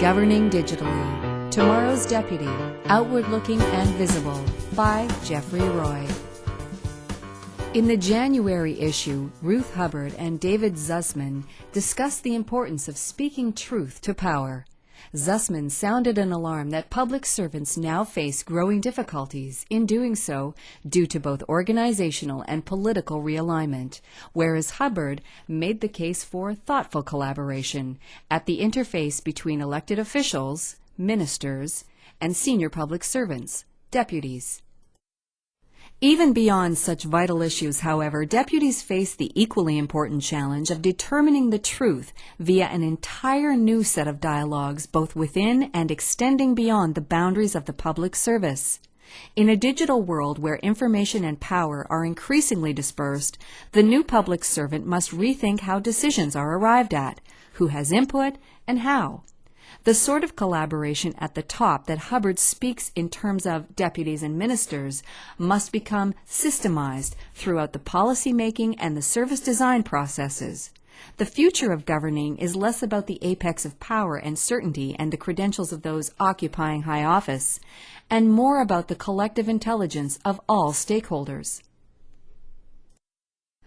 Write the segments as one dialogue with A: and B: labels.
A: Governing Digitally, Tomorrow's Deputy, Outward-Looking and Visible, by Jeffrey Roy. In the January issue, Ruth Hubbard and David Zussman discussed the importance of speaking truth to power. Zussman sounded an alarm that public servants now face growing difficulties in doing so due to both organizational and political realignment, whereas Hubbard made the case for thoughtful collaboration at the interface between elected officials, ministers, and senior public servants, deputies. Even beyond such vital issues, however, deputies face the equally important challenge of determining the truth via an entire new set of dialogues both within and extending beyond the boundaries of the public service. In a digital world where information and power are increasingly dispersed, the new public servant must rethink how decisions are arrived at, who has input, and how. The sort of collaboration at the top that Hubbard speaks in terms of deputies and ministers must become systemized throughout the policy-making and the service design processes. The future of governing is less about the apex of power and certainty and the credentials of those occupying high office, and more about the collective intelligence of all stakeholders.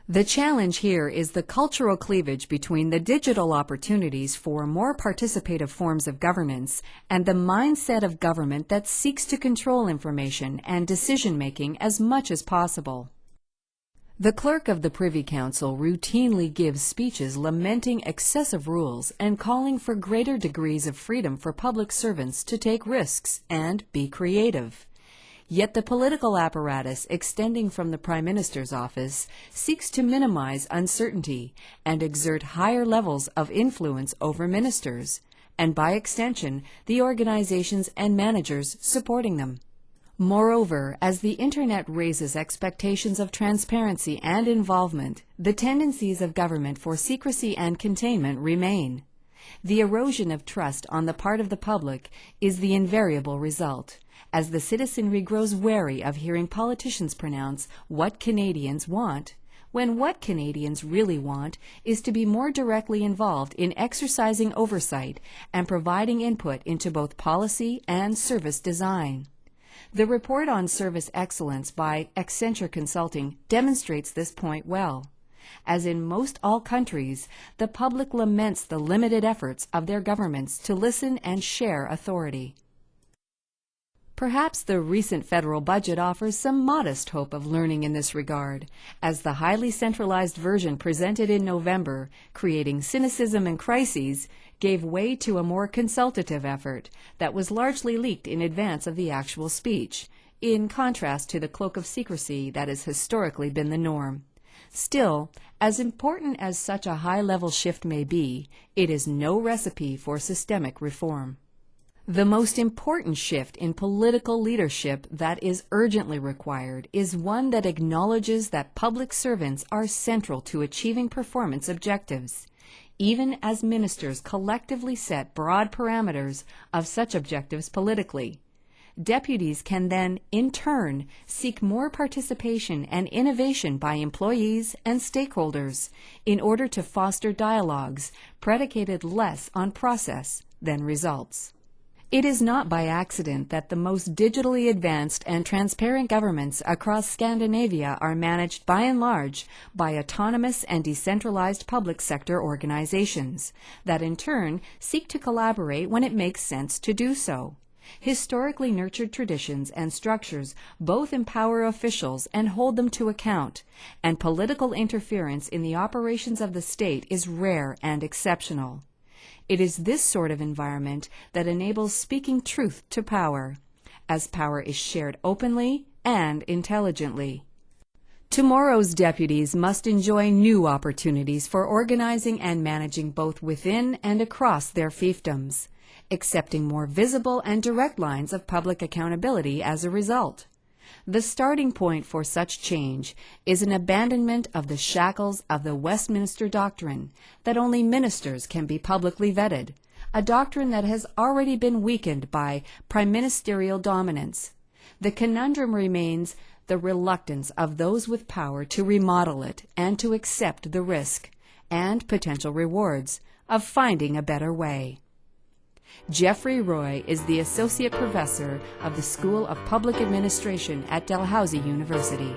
A: The challenge here is the cultural cleavage between the digital opportunities for more participative forms of governance and the mindset of government that seeks to control information and decision-making as much as possible. The clerk of the Privy Council routinely gives speeches lamenting excessive rules and calling for greater degrees of freedom for public servants to take risks and be creative. Yet the political apparatus extending from the Prime Minister's office seeks to minimize uncertainty and exert higher levels of influence over ministers, and by extension, the organizations and managers supporting them. Moreover, as the Internet raises expectations of transparency and involvement, the tendencies of government for secrecy and containment remain. The erosion of trust on the part of the public is the invariable result, as the citizenry grows wary of hearing politicians pronounce what Canadians want, when what Canadians really want is to be more directly involved in exercising oversight and providing input into both policy and service design. The report on service excellence by Accenture Consulting demonstrates this point well. As in most all countries, the public laments the limited efforts of their governments to listen and share authority. Perhaps the recent federal budget offers some modest hope of learning in this regard, as the highly centralized version presented in November, creating cynicism and crises, gave way to a more consultative effort that was largely leaked in advance of the actual speech, in contrast to the cloak of secrecy that has historically been the norm. Still, as important as such a high-level shift may be, it is no recipe for systemic reform. The most important shift in political leadership that is urgently required is one that acknowledges that public servants are central to achieving performance objectives, even as ministers collectively set broad parameters of such objectives politically. Deputies can then, in turn, seek more participation and innovation by employees and stakeholders in order to foster dialogues predicated less on process than results. It is not by accident that the most digitally advanced and transparent governments across Scandinavia are managed by and large by autonomous and decentralized public sector organizations that in turn seek to collaborate when it makes sense to do so. Historically nurtured traditions and structures both empower officials and hold them to account, and political interference in the operations of the state is rare and exceptional. It is this sort of environment that enables speaking truth to power, as power is shared openly and intelligently. Tomorrow's deputies must enjoy new opportunities for organizing and managing both within and across their fiefdoms, accepting more visible and direct lines of public accountability as a result. The starting point for such change is an abandonment of the shackles of the Westminster doctrine that only ministers can be publicly vetted, a doctrine that has already been weakened by prime ministerial dominance. The conundrum remains the reluctance of those with power to remodel it and to accept the risk and potential rewards of finding a better way. Jeffrey Roy is the Associate Professor of the School of Public Administration at Dalhousie University.